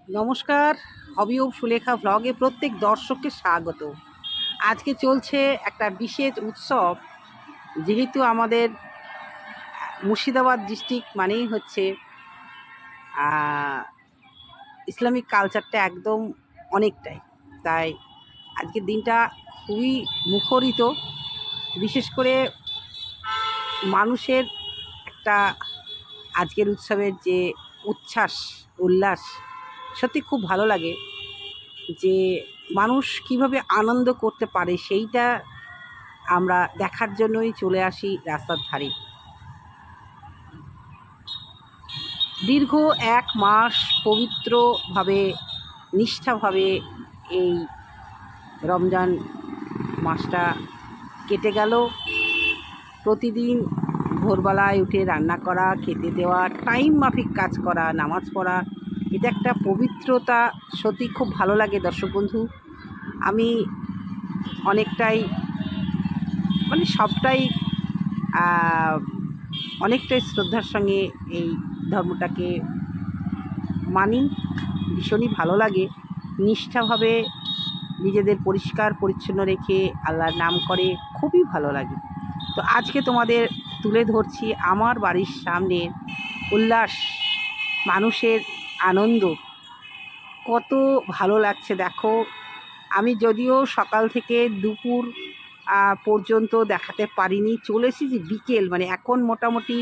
নমস্কার। হবি ও সুলেখা ভ্লগে প্রত্যেক দর্শককে স্বাগত। আজকে চলছে একটা বিশেষ উৎসব। যেহেতু আমাদের মুর্শিদাবাদ ডিস্ট্রিক্ট মানেই হচ্ছে ইসলামিক কালচারটা একদম অনেকটাই, তাই আজকের দিনটা খুবই মুখরিত। বিশেষ করে মানুষের একটা আজকের উৎসবের যে উচ্ছ্বাস উল্লাস, সত্যি খুব ভালো লাগে যে মানুষ কিভাবে আনন্দ করতে পারে সেইটা আমরা দেখার জন্যই চলে আসি রাস্তার ধারে। দীর্ঘ 1 মাস পবিত্রভাবে নিষ্ঠাভাবে এই রমজান মাসটা কেটে গেল। প্রতিদিন ভোরবেলায় উঠে রান্না করা, খেতে দেওয়া, টাইম মাফিক কাজ করা, নামাজ পড়া, এটা একটা পবিত্রতা। সত্যি খুব ভালো লাগে দর্শক বন্ধু। আমি অনেকটাই সবটাই অনেকটাই শ্রদ্ধার সঙ্গে এই ধর্মটাকে মানি। ভীষণই ভালো লাগে। নিষ্ঠাভাবে নিজেদের পরিষ্কার পরিচ্ছন্ন রেখে আল্লাহর নাম করে খুবই ভালো লাগে। তো আজকে তোমাদের তুলে ধরছি আমার বাড়ির সামনে উল্লাস, মানুষের আনন্দ। কত ভালো লাগছে দেখো। আমি যদিও সকাল থেকে দুপুর পর্যন্ত দেখাতে পারিনি, চলে এসেছি বিকেল, মানে এখন মোটামুটি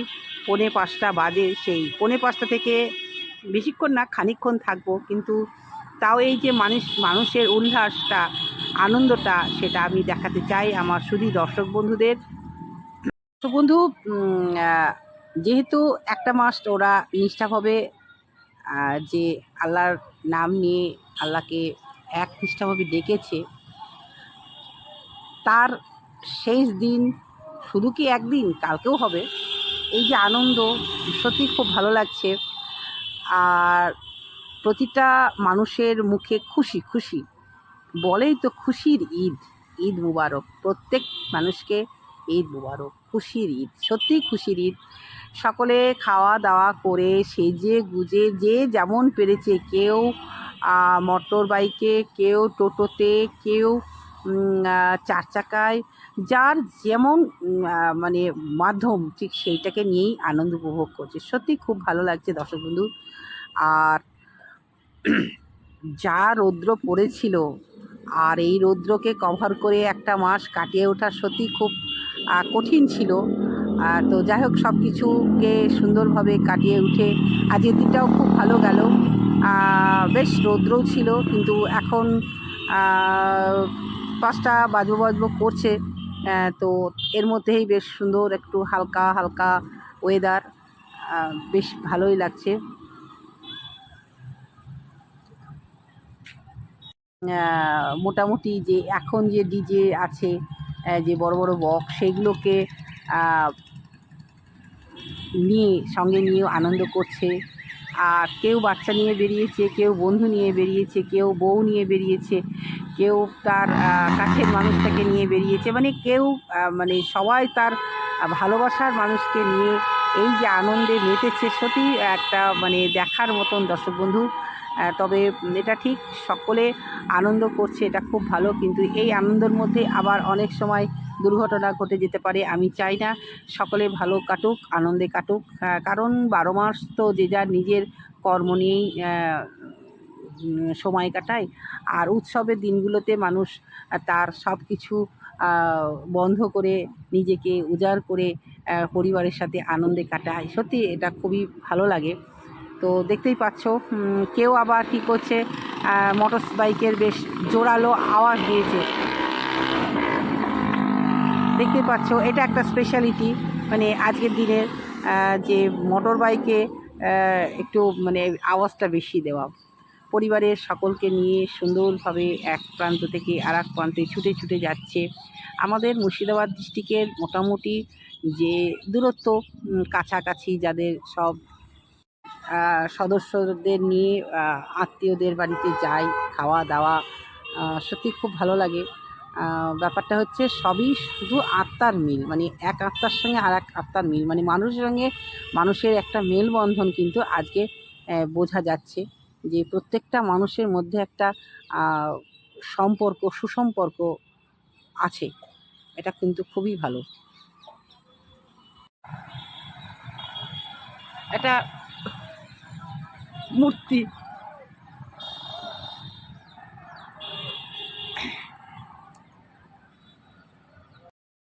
4:45 বাজে। সেই 4:45 থেকে বেশিক্ষণ না, খানিকক্ষণ থাকবো, কিন্তু তাও এই যে মানুষের উল্লাসটা, আনন্দটা, সেটা আমি দেখাতে চাই আমার শুধু দর্শক বন্ধুদের। তো বন্ধু, যেহেতু একটা মাস ওরা নিষ্ঠাভাবে যে আল্লাহর নাম নিয়ে আল্লাহকে একনিষ্ঠাভাবে ডেকেছে, তার শেষ দিন, শুধু কি একদিন, কালকেও হবে। এই যে আনন্দ, সত্যি খুব ভালো লাগছে। আর প্রতিটা মানুষের মুখে খুশি খুশি, বলেই তো খুশির ঈদ। ঈদ মুবারক প্রত্যেক মানুষকে, ঈদ মুবারক, খুশির ঈদ, সত্যিই খুশির ঈদ। সকলে খাওয়া দাওয়া করে সেজে গুজে যে যেমন পেরেছে, কেউ মোটর বাইকে, কেউ টোটোতে, কেউ 4 চাকায়, যার যেমন মানে মাধ্যম, ঠিক সেইটাকে নিয়েই আনন্দ উপভোগ করছে। সত্যি খুব ভালো লাগছে দর্শক বন্ধু। আর যা রৌদ্র পড়েছিল, আর এই রৌদ্রকে কভার করে একটা মাস কাটিয়ে ওঠা সত্যি খুব কঠিন ছিল। তো যাই হোক, সব কিছুকে সুন্দরভাবে কাটিয়ে উঠে আজকের দিনটাও খুব ভালো গেল। বেশ রৌদ্রও ছিল, কিন্তু এখন 5টা বাজবো করছে। তো এর মধ্যেই বেশ সুন্দর একটু হালকা হালকা ওয়েদার, বেশ ভালোই লাগছে। মোটামুটি যে এখন যে ডিজে আছে, যে বড় বড় বক্স, সেগুলোকে নিয়ে সঙ্গে নিয়েও আনন্দ করছে। আর কেউ বাচ্চা নিয়ে বেরিয়েছে, কেউ বন্ধু নিয়ে বেরিয়েছে, কেউ বউ নিয়ে বেরিয়েছে, কেউ তার কাছের মানুষটাকে নিয়ে বেরিয়েছে, মানে কেউ মানে সবাই তার ভালোবাসার মানুষকে নিয়ে এই যে আনন্দে মেতেছে, সত্যি একটা মানে দেখার মতন দর্শক বন্ধু। তবে এটা ঠিক, সকলে আনন্দ করছে, এটা খুব ভালো, কিন্তু এই আনন্দের মধ্যে আবার অনেক সময় দুর্ঘটনা ঘটে যেতে পারে। আমি চাই না, সকলে ভালো কাটুক, আনন্দে কাটুক। কারণ 12 মাস তো যে যার নিজের কর্ম নিয়েই সময় কাটায়। আর উৎসবের দিনগুলোতে মানুষ তার সব কিছু বন্ধ করে, নিজেকে উজাড় করে পরিবারের সাথে আনন্দে কাটায়। সত্যি এটা খুবই ভালো লাগে। তো দেখতেই পাচ্ছ, কেউ আবার কী করছে, মোটর বাইকের বেশ জোরালো আওয়াজ দিয়েছে, দেখতে পাচ্ছ। এটা একটা স্পেশালিটি, মানে আজকের দিনের যে মোটর বাইকে একটু মানে আওয়াজটা বেশি দেওয়া। পরিবারের সকলকে নিয়ে সুন্দরভাবে এক প্রান্ত থেকে আর এক প্রান্তে ছুটে ছুটে যাচ্ছে। আমাদের মুর্শিদাবাদ ডিস্ট্রিক্টের মোটামুটি যে দূরত্ব, কাছাকাছি যাদের সব সদস্যদের নিয়ে আত্মীয়দের বাড়িতে যাই, খাওয়া দাওয়া, সত্যি খুব ভালো লাগে। ব্যাপারটা হচ্ছে সবই শুধু আত্মার মিল, মানে এক আত্মার সঙ্গে আর এক আত্মার মিল, মানে মানুষের সঙ্গে মানুষের একটা মেলবন্ধন কিন্তু আজকে বোঝা যাচ্ছে। যে প্রত্যেকটা মানুষের মধ্যে একটা সম্পর্ক, সুসম্পর্ক আছে। এটা কিন্তু খুবই ভালো। এটা মূর্তি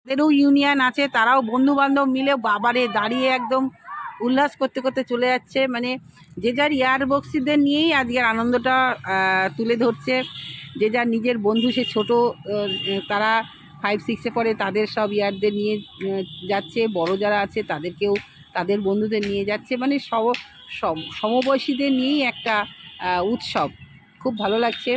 তাদেরও ইউনিয়ন আছে, তারাও বন্ধু বান্ধব মিলে বাবারে দাঁড়িয়ে একদম উল্লাস করতে করতে চলে যাচ্ছে। মানে যে যার ইয়ার বক্সিদের নিয়েই আজকের আনন্দটা তুলে ধরছে। যে যার নিজের বন্ধু, সে ছোটো, তারা 5-6-এ পড়ে, তাদের সব ইয়ারদের নিয়ে যাচ্ছে। বড় যারা আছে তাদেরকেও তাদের বন্ধুদের নিয়ে যাচ্ছে। মানে সমবয়সীদের নিয়েই একটা উৎসব, খুব ভালো লাগছে।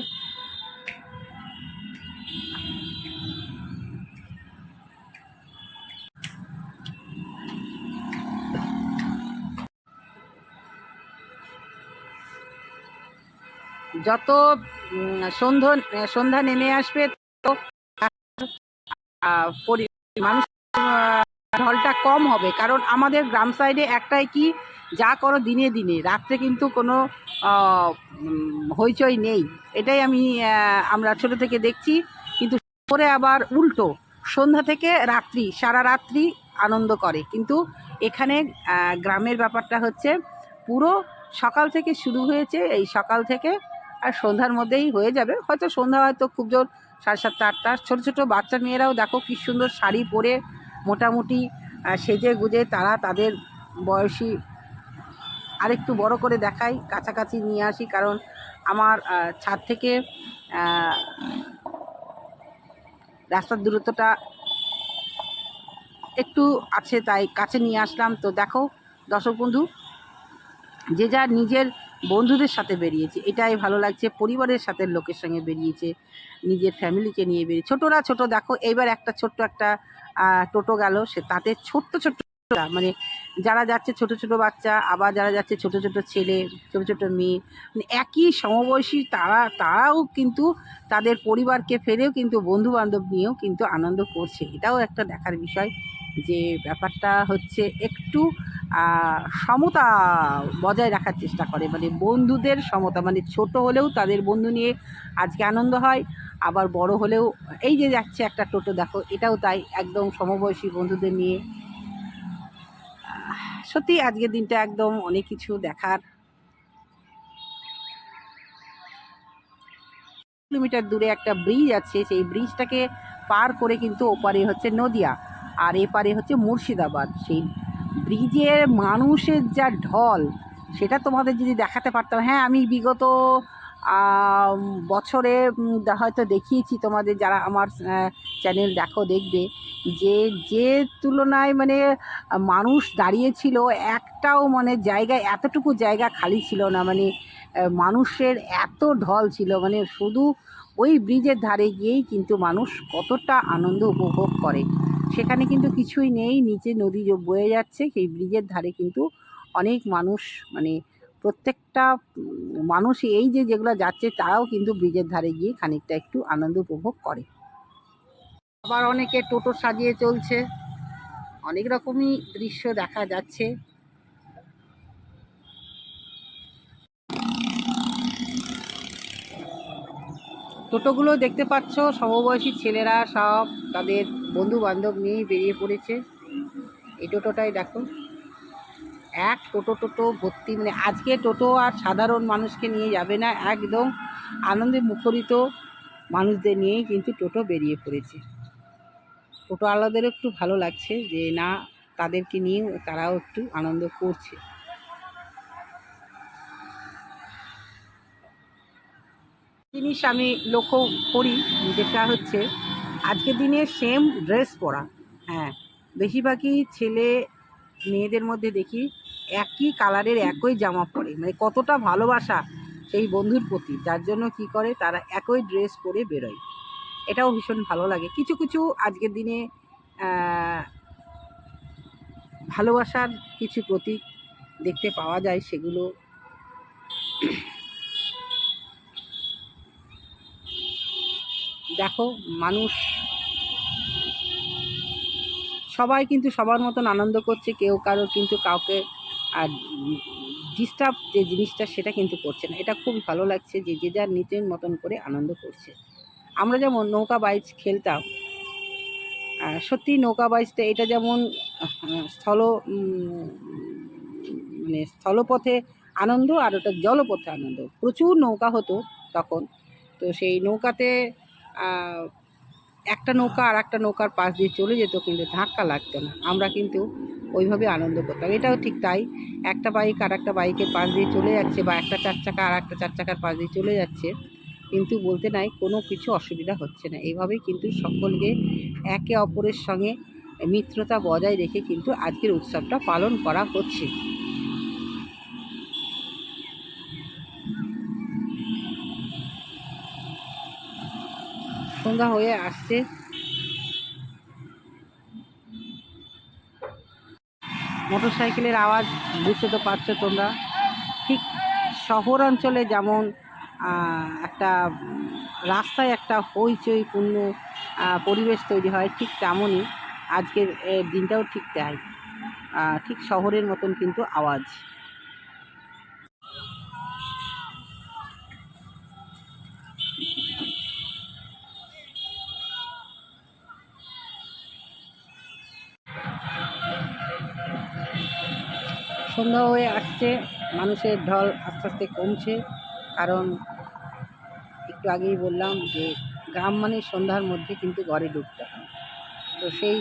যত সন্ধ্যা নেমে আসবে তো মানুষ ঢলটা কম হবে। কারণ আমাদের গ্রাম সাইডে একটাই কি, যা করো দিনে দিনে, রাত্রে কিন্তু কোনো হইচই নেই। এটাই আমরা ছোট থেকে দেখছি। কিন্তু পরে আবার উল্টো, সন্ধ্যা থেকে রাত্রি, সারা রাত্রি আনন্দ করে। কিন্তু এখানে গ্রামের ব্যাপারটা হচ্ছে পুরো সকাল থেকে শুরু হয়েছে, এই সকাল থেকে আর সন্ধ্যার মধ্যেই হয়ে যাবে। হয়তো সন্ধ্যা হয়তো খুব জোর 7:30, 8টা। ছোটো ছোটো বাচ্চা মেয়েরাও দেখো কি সুন্দর শাড়ি পরে মোটামুটি সেজে গুজে তারা তাদের বয়সী আরেকটু বড় করে দেখাই, কাছাকাছি নিয়ে আসি। কারণ আমার ছাদ থেকে রাস্তার দূরত্বটা একটু আছে, তাই কাছে নিয়ে আসলাম। তো দেখো দর্শক বন্ধু, যে যার নিজের বন্ধুদের সাথে বেরিয়েছে, এটাই ভালো লাগছে। পরিবারের সাথে লোকের সঙ্গে বেরিয়েছে, নিজের ফ্যামিলিকে নিয়ে বেরিয়ে। ছোটরা ছোট দেখো, এইবার একটা ছোট্ট একটা টোটো গেল, সে তাতে ছোট্ট ছোট্ট মানে যারা যাচ্ছে ছোট ছোট বাচ্চা, আবার যারা যাচ্ছে ছোট ছোট ছেলে, ছোট ছোট মেয়ে, মানে একই সমবয়সী, তারাও কিন্তু তাদের পরিবারকে ফেরেও কিন্তু বন্ধু বান্ধব নিয়েও কিন্তু আনন্দ করছে। এটাও একটা দেখার বিষয়, যে ব্যাপারটা হচ্ছে একটু সমতা বজায় রাখার চেষ্টা করে। মানে বন্ধুদের সমতা, মানে ছোট হলেও তাদের বন্ধু নিয়ে আজকে আনন্দ হয়, আবার বড় হলেও এই যে যাচ্ছে একটা টোটো দেখো, এটাও তাই, একদম সমবয়সী বন্ধুদের নিয়ে। সত্যি আজকের দিনটা একদম অনেক কিছু দেখার। কিলোমিটার দূরে একটা ব্রিজ আছে, সেই ব্রিজটাকে পার করে কিন্তু ওপারে হচ্ছে নদিয়া, আর এপারে হচ্ছে মুর্শিদাবাদ। সেই ব্রিজের মানুষের যা ঢল, সেটা তোমাদের যদি দেখাতে পারতাম। হ্যাঁ, আমি বিগত বছরে হয়তো দেখিয়েছি তোমাদের, যারা আমার চ্যানেল দেখবে, যে যে তুলনায় মানে মানুষ দাঁড়িয়েছিল, একটাও মানে জায়গায়, এতটুকু জায়গা খালি ছিল না। মানে মানুষের এত ঢল ছিল, মানে শুধু ওই ব্রিজের ধারে গিয়েই কিন্তু মানুষ কতটা আনন্দ উপভোগ করে। সেখানে কিন্তু কিছুই নেই, নিচে নদী বয়ে যাচ্ছে, সেই ব্রিজের ধারে কিন্তু অনেক মানুষ, মানে প্রত্যেকটা মানুষ এই যেগুলো যাচ্ছে, তারাও কিন্তু ব্রিজের ধারে গিয়ে খানিকটা একটু আনন্দ উপভোগ করে। আবার অনেকে টোটো সাজিয়ে চলছে, অনেক রকমই দৃশ্য দেখা যাচ্ছে। টোটোগুলো দেখতে পাচ্ছ, সমবয়সী ছেলেরা সব তাদের বন্ধু বান্ধব নিয়েই বেরিয়ে পড়েছে। এই টোটোটাই দেখো, এক টোটো ভর্তি। মানে আজকে টোটো আর সাধারণ মানুষকে নিয়ে যাবে না, একদম আনন্দে মুখরিত মানুষদের নিয়েই কিন্তু টোটো বেরিয়ে পড়েছে। টোটো আলাদারও একটু ভালো লাগছে, যে না, তাদেরকে নিয়ে তারাও একটু আনন্দ করছে। জিনিস আমি লক্ষ্য করি, যেটা হচ্ছে আজকের দিনে সেম ড্রেস পরা। হ্যাঁ, বেশিরভাগই ছেলে মেয়েদের মধ্যে দেখি একই কালারের একই জামা পরে। মানে কতটা ভালোবাসা সেই বন্ধুর প্রতি, যার জন্য কি করে তারা একই ড্রেস পরে বেরোয়। এটাও ভীষণ ভালো লাগে। কিছু কিছু আজকের দিনে ভালোবাসার কিছু প্রতীক দেখতে পাওয়া যায়, সেগুলো দেখো। মানুষ সবাই কিন্তু সবার মতন আনন্দ করছে, কেউ কারোর কিন্তু কাউকে আর ডিস্টার্ব যে জিনিসটা সেটা কিন্তু করছে না। এটা খুব ভালো লাগছে যে যে যার নিজের মতন করে আনন্দ করছে। আমরা যেমন নৌকা বাইচ খেলতাম, সত্যি নৌকা বাইচটা এটা যেমন স্থল মানে স্থলপথে আনন্দ, আর ওটা জলপথে আনন্দ। প্রচুর নৌকা হতো তখন। তো সেই নৌকাতে একটা নৌকা আর একটা নৌকার পাশ দিয়ে চলে যেত, কিন্তু ধাক্কা লাগতো না। আমরা কিন্তু ওইভাবে আনন্দ করতাম। এটাও ঠিক তাই, একটা বাইক আর একটা বাইকের পাশ দিয়ে চলে যাচ্ছে, বা একটা চার চাকা আর একটা চার চাকার পাশ দিয়ে চলে যাচ্ছে, কিন্তু বলতে নাই কোনো কিছু অসুবিধা হচ্ছে না। এইভাবেই কিন্তু সকলকে একে অপরের সঙ্গে মিত্রতা বজায় রেখে কিন্তু আজকের উৎসবটা পালন করা হচ্ছে। সন্ধ্যা হয়ে আসছে, মোটর সাইকেলের আওয়াজ বুঝতে তো পারছো তোমরা। ঠিক শহর অঞ্চলে যেমন একটা রাস্তায় একটা হইচইপূর্ণ পরিবেশ তৈরি হয়, ঠিক তেমনই আজকের দিনটাও ঠিক তাই। ঠিক শহরের মতন কিন্তু আওয়াজ। সন্ধ্যা হয়ে আসছে, মানুষের ঢল আস্তে আস্তে কমছে, কারণ একটু আগেই বললাম যে গ্রাম মানে সন্ধ্যার মধ্যে কিন্তু ঘরে ঢুকতে হয়। তো সেই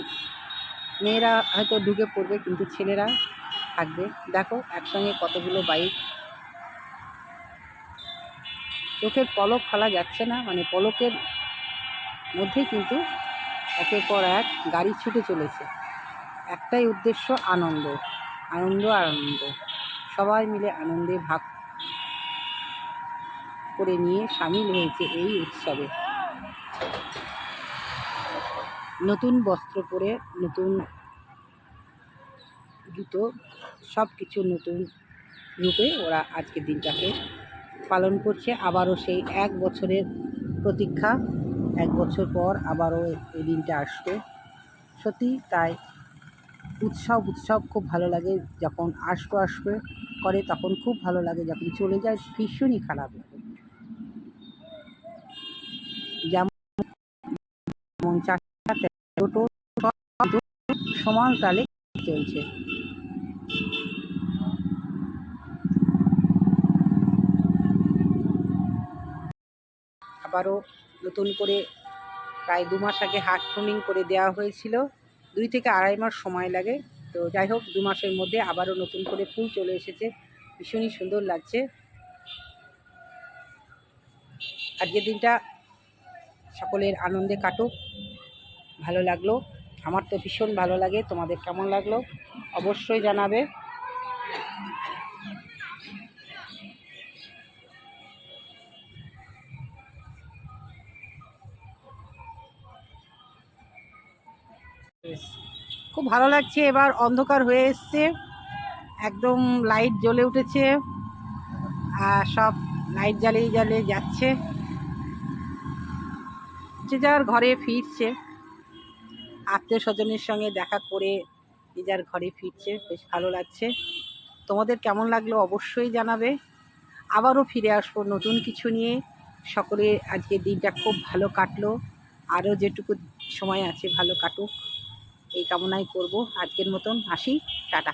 মেয়েরা হয়তো ঢুকে পড়বে, কিন্তু ছেলেরা থাকবে। দেখো একসঙ্গে কতগুলো বাইক, চোখের পলক ফেলা যাচ্ছে না, মানে পলকের মধ্যে কিন্তু একের পর এক গাড়ি ছুটে চলেছে। একটাই উদ্দেশ্য, আনন্দ, আনন্দ আর আনন্দ। সবাই মিলে আনন্দে ভাগ করে নিয়ে সামিল হয়েছে এই উৎসবে। নতুন বস্ত্র পরে, নতুন জুতো, সব কিছু নতুন রূপে ওরা আজকের দিনটাকে পালন করছে। আবারও সেই এক বছরের প্রতীক্ষা, এক বছর পর আবারও এই দিনটা আসবে। সত্যি তাই উৎসব খুব ভালো লাগে। যখন আসবে করে তখন খুব ভালো লাগে, যখন চলে যায় ভীষণই খারাপ লাগে। যেমন চারটা টোটো সমান তালে চলছে। আবারও নতুন করে প্রায় 2 মাস আগে হার্ট টোনিং করে দেওয়া হয়েছিল। 2 থেকে আড়াই মাস সময় লাগে। তো যাই হোক, 2 মাসের মধ্যে আবারও নতুন করে ফুল চলে এসেছে, ভীষণই সুন্দর লাগছে। আজকের দিনটা সকলের আনন্দে কাটুক। ভালো লাগলো, আমার তো ভীষণ ভালো লাগে। তোমাদের কেমন লাগলো অবশ্যই জানাবে। খুব ভালো লাগছে। এবার অন্ধকার হয়ে এসছে, একদম লাইট জ্বলে উঠেছে, আর সব লাইট জ্বালিয়ে জ্বালিয়ে যাচ্ছে, যে যার ঘরে ফিরছে, আত্মীয় স্বজনের সঙ্গে দেখা করে যে যার ঘরে ফিরছে। বেশ ভালো লাগছে। তোমাদের কেমন লাগলো অবশ্যই জানাবে। আবারও ফিরে আসবো নতুন কিছু নিয়ে। সকলে আজকের দিনটা খুব ভালো কাটলো, আরও যেটুকু সময় আছে ভালো কাটুক এই কামনাই করব। আজকের মতন আসি, টাটা।